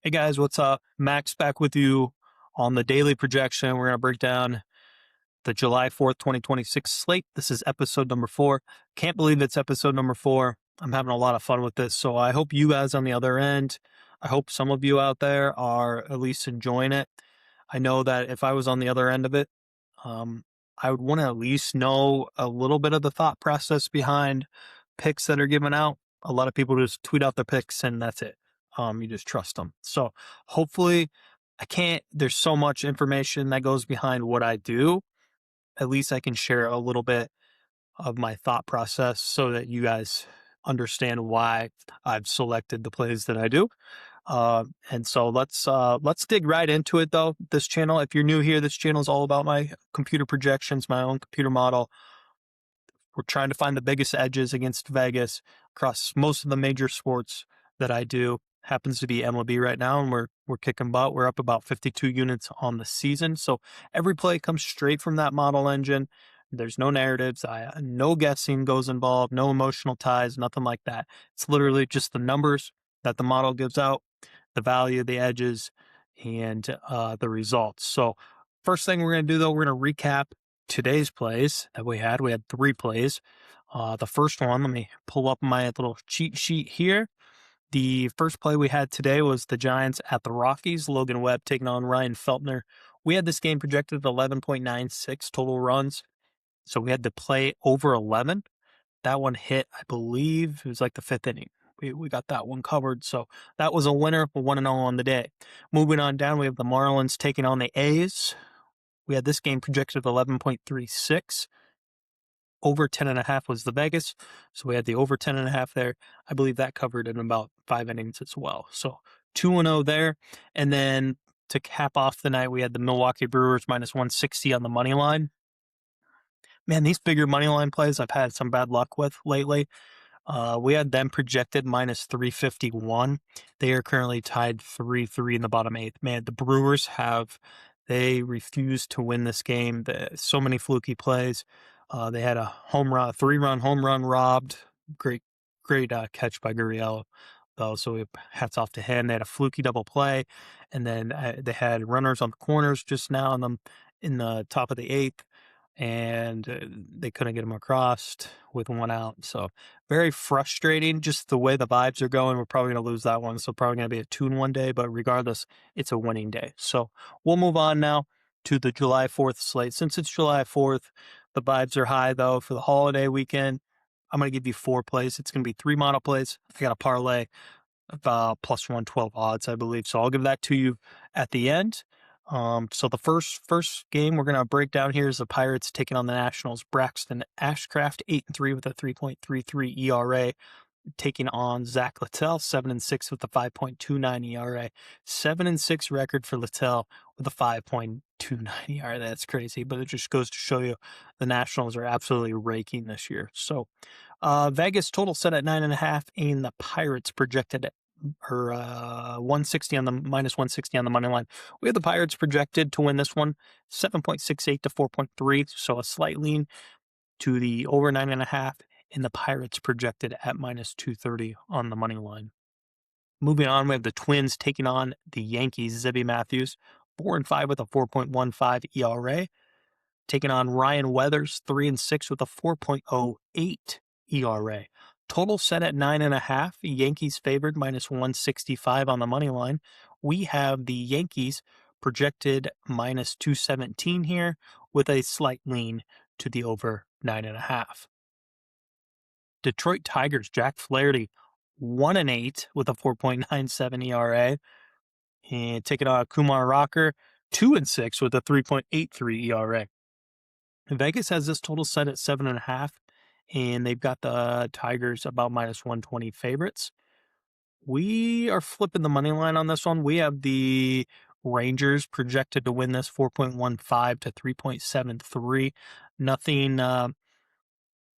Hey guys, what's up? Max back with you on the daily projection. We're going to break down the July 4th, 2026 slate. This is episode number 4. Can't believe it's episode number 4. I'm having a lot of fun with this. So I hope you guys on the other end, I hope some of you out there are at least enjoying it. I know that if I was on the other end of it, um, I would want to at least know a little bit of the thought process behind picks that are given out. A lot of people just tweet out their picks and that's it. You just trust them. So hopefully there's so much information that goes behind what I do. At least I can share a little bit of my thought process so that you guys understand why I've selected the plays that I do. And so let's dig right into it though. This channel, if you're new here, this channel is all about my computer projections, my own computer model. We're trying to find the biggest edges against Vegas across most of the major sports that I do. Happens to be MLB right now, and we're kicking butt. We're up about 52 units on the season. So every play comes straight from that model engine. There's no narratives. No guessing goes involved, no emotional ties, nothing like that. It's literally just the numbers that the model gives out, the value, the edges, and the results. So first thing we're going to do, though, we're going to recap today's plays that we had. We had 3 plays. The first one, let me pull up my little cheat sheet here. The first play we had today was the Giants at the Rockies. Logan Webb taking on Ryan Feltner. We had this game projected at 11.96 total runs. So we had to play over 11. That one hit, I believe, it was like the 5th inning. We got that one covered. So that was a winner for 1-0 on the day. Moving on down, we have the Marlins taking on the A's. We had this game projected at 11.36. Over 10.5 was the Vegas. So we had the over 10.5 there. I believe that covered in about 5 innings as well. So 2-0 there. And then to cap off the night, we had the Milwaukee Brewers minus 160 on the money line. Man, these bigger money line plays I've had some bad luck with lately. We had them projected minus 351. They are currently tied 3-3 in the bottom 8th. Man, the Brewers they refused to win this game. So many fluky plays. They had a home run, 3-run home run robbed. Great catch by Gurriel, though. So hats off to him. They had a fluky double play, and then they had runners on the corners just now in the top of the 8th. And they couldn't get them across with 1 out. So very frustrating, just the way the vibes are going. We're probably going to lose that one. So probably going to be a 2-1 day, but regardless, it's a winning day. So we'll move on now to the July 4th slate. Since it's July 4th, the vibes are high though for the holiday weekend. I'm going to give you 4 plays. It's going to be 3 model plays. I got a parlay of plus 112 odds, I believe. So I'll give that to you at the end. So the first game we're going to break down here is the Pirates taking on the Nationals. Braxton Ashcraft, 8-3 with a 3.33 ERA, taking on Zach Littell, 7-6 with a 5.29 ERA. 7-6 record for Littell with a 5.29 ERA. That's crazy, but it just goes to show you the Nationals are absolutely raking this year. So Vegas total set at 9.5, and the Pirates projected at 160 on the minus 160 on the money line. We have the Pirates projected to win this one 7.68 to 4.3, so a slight lean to the over 9.5, and the Pirates projected at minus 230 on the money line. Moving on, we have the Twins taking on the Yankees. Zibby Matthews, 4-5 with a 4.15 ERA, taking on Ryan Weathers, 3-6 with a 4.08 ERA. Total set at 9.5. Yankees favored minus 165 on the money line. We have the Yankees projected minus 217 here with a slight lean to the over 9.5. Detroit Tigers, Jack Flaherty, 1-8 with a 4.97 ERA. And taking on Kumar Rocker, 2-6 with a 3.83 ERA. Vegas has this total set at 7.5, and they've got the Tigers about minus 120 favorites. We are flipping the money line on this one. We have the Rangers projected to win this 4.15 to 3.73.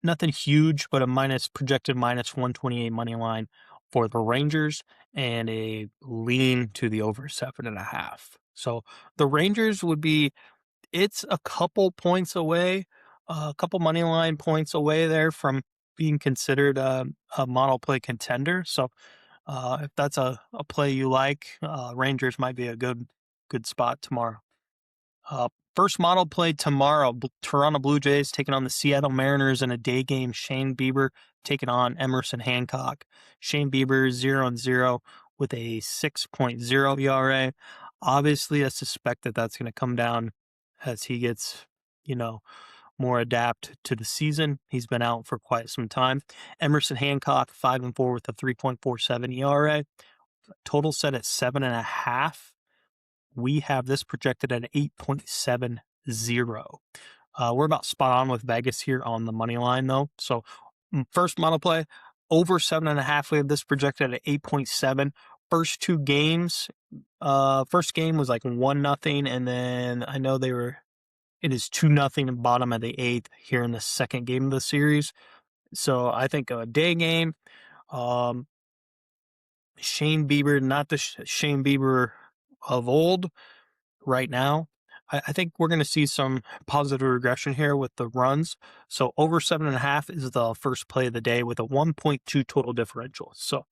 Nothing huge, but projected minus 128 money line for the Rangers and a lean to the over 7.5. So the Rangers it's a couple points away, a couple money line points away there from being considered a model play contender. So If that's a play you like, Rangers might be a good spot tomorrow. First model play tomorrow, Toronto Blue Jays taking on the Seattle Mariners in a day game. Shane Bieber taking on Emerson Hancock. Shane Bieber 0-0 with a 6.0 ERA. Obviously, I suspect that that's going to come down as he gets, more adapt to the season. He's been out for quite some time. Emerson Hancock 5-4 with a 3.47 ERA. Total set at 7.5. We have this projected at 8.70. We're about spot on with Vegas here on the money line, though. So, first model play, over 7.5. We have this projected at 8.7. First two games, first game was like 1-0, and then I know it is 2-0 bottom of the eighth here in the second game of the series. So, I think a day game, Shane Bieber, not the Shane Bieber of old right now. I think we're going to see some positive regression here with the runs. So over 7.5 is the first play of the day with a 1.2 total differential. So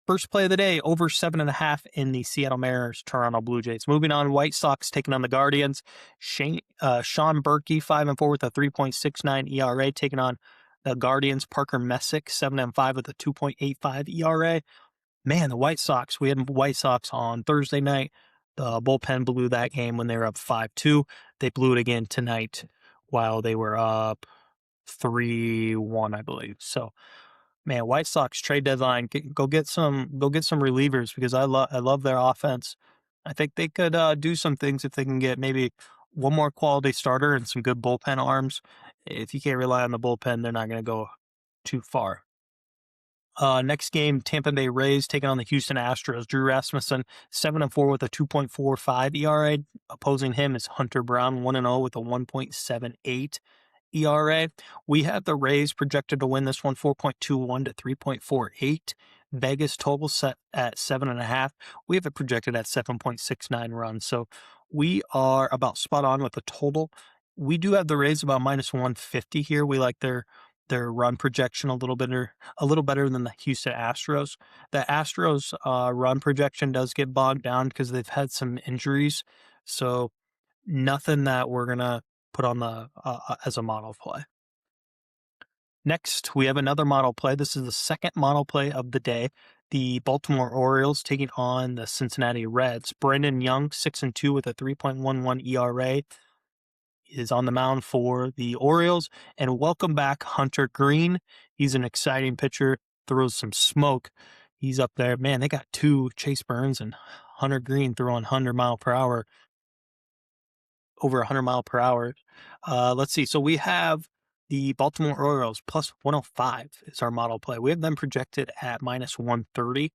first play of the day, over 7.5 in the Seattle Mariners, Toronto Blue Jays. Moving on, White Sox taking on the Guardians. Sean Berkey, 5-4 with a 3.69 ERA, taking on the Guardians. Parker Messick, 7-5 with a 2.85 ERA. Man, the White Sox, we had White Sox on Thursday night. The bullpen blew that game when they were up 5-2. They blew it again tonight while they were up 3-1, I believe. So, man, White Sox trade deadline, go get some relievers because I love their offense. I think they could do some things if they can get maybe one more quality starter and some good bullpen arms. If you can't rely on the bullpen, they're not going to go too far. Next game, Tampa Bay Rays taking on the Houston Astros. Drew Rasmussen, 7-4 with a 2.45 ERA. Opposing him is Hunter Brown, 1-0 with a 1.78 ERA. We have the Rays projected to win this one 4.21 to 3.48. Vegas total set at 7.5. We have it projected at 7.69 runs. So we are about spot on with the total. We do have the Rays about minus 150 here. We like their run projection a little better than the Houston Astros. The Astros run projection does get bogged down because they've had some injuries. So nothing that we're going to put on the as a model play. Next, we have another model play. This is the second model play of the day. The Baltimore Orioles taking on the Cincinnati Reds. Brandon Young, 6-2 with a 3.11 ERA. Is on the mound for the Orioles. And welcome back, Hunter Green. He's an exciting pitcher, throws some smoke. He's up there. Man, they got two, Chase Burns and Hunter Green, throwing 100 mile per hour, over 100 mile per hour. Let's see. So we have the Baltimore Orioles plus 105 is our model play. We have them projected at minus 130.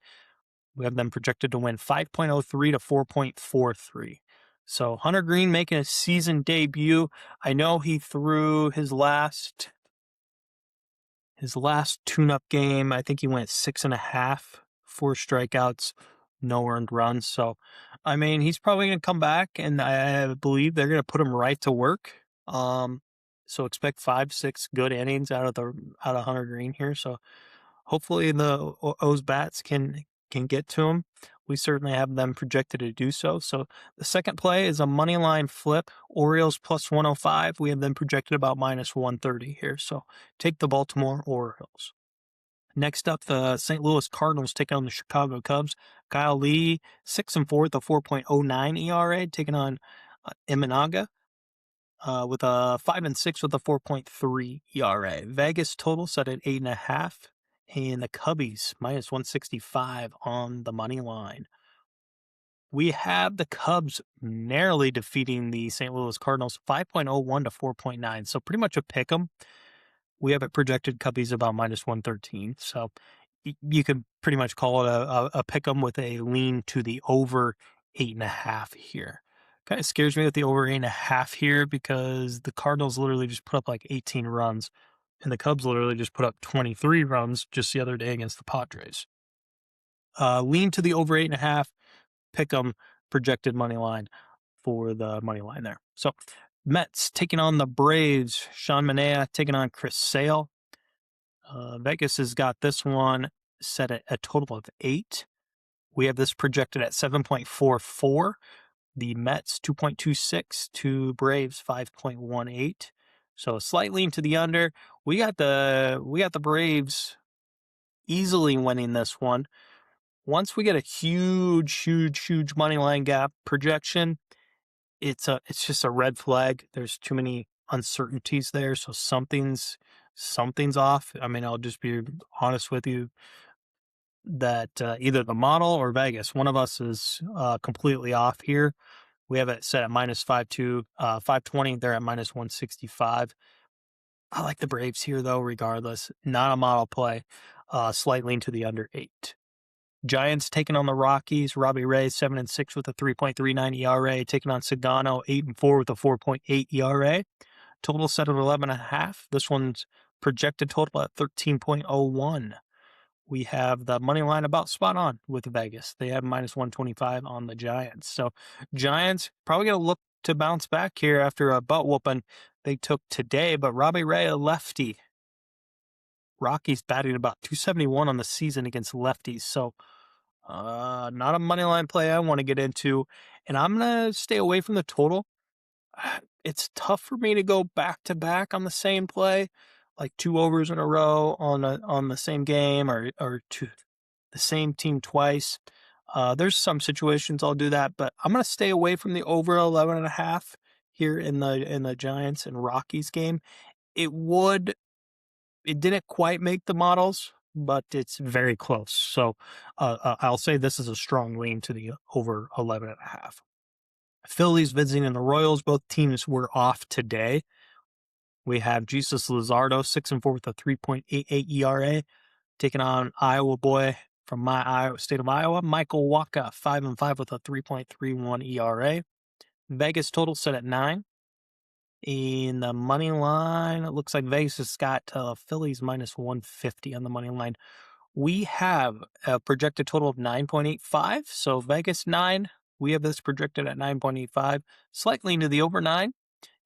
We have them projected to win 5.03 to 4.43. So Hunter Green making a season debut. I know he threw his last tune-up game. I think he went 6.5, 4 strikeouts, no earned runs. So, I mean, he's probably going to come back, and I believe they're going to put him right to work. So expect 5-6 good innings out of Hunter Green here. So hopefully the O's bats can get to him. We certainly have them projected to do so. So the second play is a money line flip. Orioles plus 105. We have them projected about minus 130 here. So take the Baltimore Orioles. Next up, the St. Louis Cardinals taking on the Chicago Cubs. Kyle Lee, 6-4 with a 4.09 ERA, taking on Imanaga. With a 5-6 with a 4.3 ERA. Vegas total set at 8.5. And the Cubbies, minus 165 on the money line. We have the Cubs narrowly defeating the St. Louis Cardinals, 5.01 to 4.9. So pretty much a pick 'em. We have it projected Cubbies about minus 113. So you could pretty much call it a pick 'em with a lean to the over 8.5 here. Kind of scares me with the over 8.5 here because the Cardinals literally just put up like 18 runs. And the Cubs literally just put up 23 runs just the other day against the Padres. Lean to the over 8.5, pick 'em projected money line for the money line there. So Mets taking on the Braves. Sean Manaea taking on Chris Sale. Vegas has got this one set at a total of 8. We have this projected at 7.44. The Mets 2.26 to Braves 5.18. So a slight lean to the under. We got the Braves easily winning this one. Once we get a huge money line gap projection, it's just a red flag. There's too many uncertainties there, so something's off. I mean, I'll just be honest with you that either the model or Vegas, one of us is completely off here. We have it set at minus 520. They're at minus 165. I like the Braves here, though, regardless. Not a model play. Slight lean to the under 8. Giants taking on the Rockies. Robbie Ray, 7-6 with a 3.39 ERA. Taking on Sagano, 8-4 with a 4.8 ERA. Total set at 11.5. This one's projected total at 13.01. We have the money line about spot on with Vegas. They have minus 125 on the Giants. So Giants probably going to look to bounce back here after a butt whooping they took today. But Robbie Ray, a lefty. Rockies batting about 271 on the season against lefties. So not a money line play I want to get into. And I'm going to stay away from the total. It's tough for me to go back to back on the same play, like 2 overs in a row on the same game or to the same team twice. There's some situations I'll do that, but I'm going to stay away from the over 11.5 here in the Giants and Rockies game. It didn't quite make the models, but it's very close. So I'll say this is a strong lean to the over 11.5. Phillies visiting the Royals. Both teams were off today. We have Jesus Luzardo, 6-4 with a 3.88 ERA, taking on Iowa boy from my state of Iowa, Michael Wacha, 5-5 with a 3.31 ERA. Vegas total set at 9. In the money line, it looks like Vegas has got Phillies minus 150 on the money line. We have a projected total of 9.85. So Vegas 9. We have this projected at 9.85, slightly into the over 9.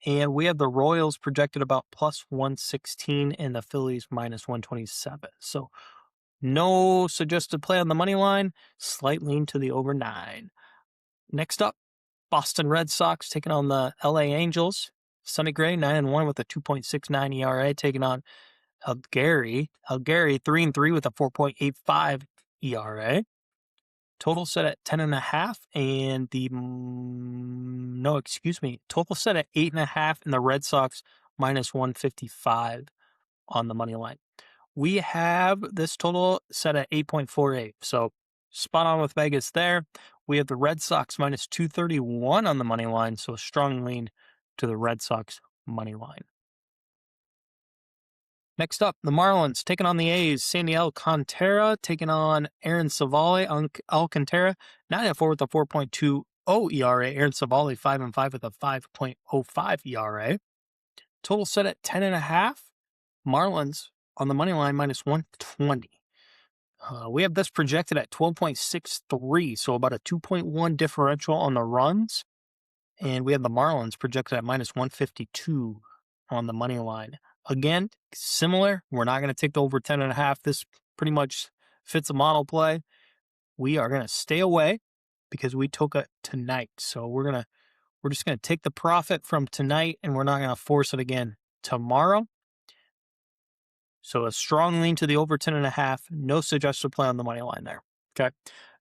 And we have the Royals projected about plus 116 and the Phillies minus 127. So no suggested play on the money line, slight lean to the over 9. Next up, Boston Red Sox taking on the LA Angels. Sonny Gray, 9-1 with a 2.69 ERA, taking on Algary, 3-3 with a 4.85 ERA. Total set at 10.5, and total set at 8.5, and the Red Sox minus 155 on the money line. We have this total set at 8.48, so spot on with Vegas there. We have the Red Sox minus 231 on the money line, so a strong lean to the Red Sox money line. Next up, the Marlins taking on the A's. Sandy Alcantara taking on Aaron Savali. Alcantara, 9-4 with a 4.20 ERA. Aaron Savali, 5-5 with a 5.05 ERA. Total set at 10.5. Marlins on the money line minus 120. We have this projected at 12.63, so about a 2.1 differential on the runs. And we have the Marlins projected at minus 152 on the money line. Again, similar. We're not going to take the over 10.5. This pretty much fits a model play. We are going to stay away because we took it tonight. So we're just going to take the profit from tonight and we're not going to force it again tomorrow. So a strong lean to the over 10.5. No suggested play on the money line there. Okay.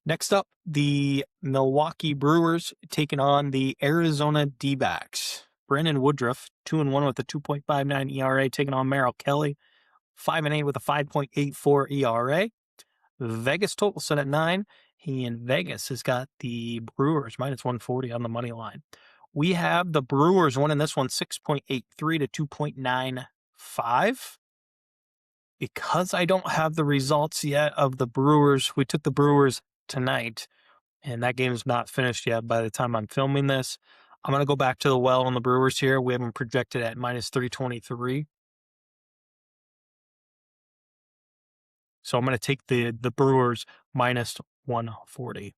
Next up, the Milwaukee Brewers taking on the Arizona D-backs. Brandon Woodruff, 2-1 with a 2.59 ERA, taking on Merrill Kelly, 5-8 with a 5.84 ERA. Vegas total set at 9. And Vegas has got the Brewers minus 140 on the money line. We have the Brewers winning this one 6.83 to 2.95. Because I don't have the results yet of the Brewers, we took the Brewers tonight, and that game is not finished yet by the time I'm filming this. I'm going to go back to the well on the Brewers here. We have them projected at minus 323. So I'm going to take the Brewers minus 140.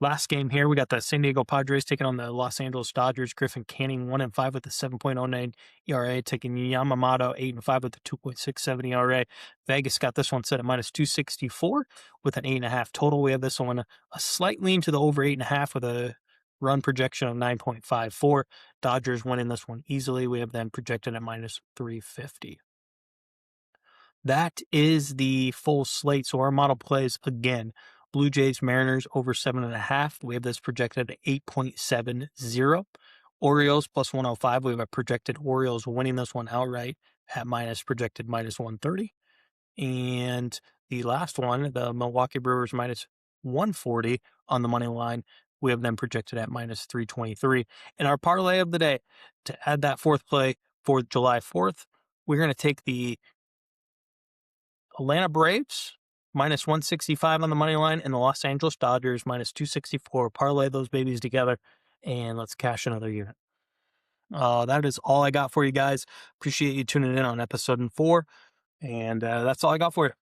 Last game here, we got the San Diego Padres taking on the Los Angeles Dodgers. Griffin Canning 1-5 with a 7.09 ERA, taking Yamamoto 8-5 with a 2.67 ERA. Vegas got this one set at minus 264 with an 8.5 total. We have this one a slight lean to the over 8.5 with a run projection of 9.54. Dodgers winning this one easily. We have them projected at minus 350. That is the full slate. So our model plays again. Blue Jays, Mariners over 7.5. We have this projected at 8.70. Orioles plus 105. We have a projected Orioles winning this one outright at projected minus 130. And the last one, the Milwaukee Brewers minus 140 on the money line. We have them projected at minus 323. And our parlay of the day, to add that fourth play for July 4th, we're going to take the Atlanta Braves minus 165 on the money line and the Los Angeles Dodgers minus 264. Parlay those babies together and let's cash another unit. That is all I got for you guys. Appreciate you tuning in on episode 4. And that's all I got for you.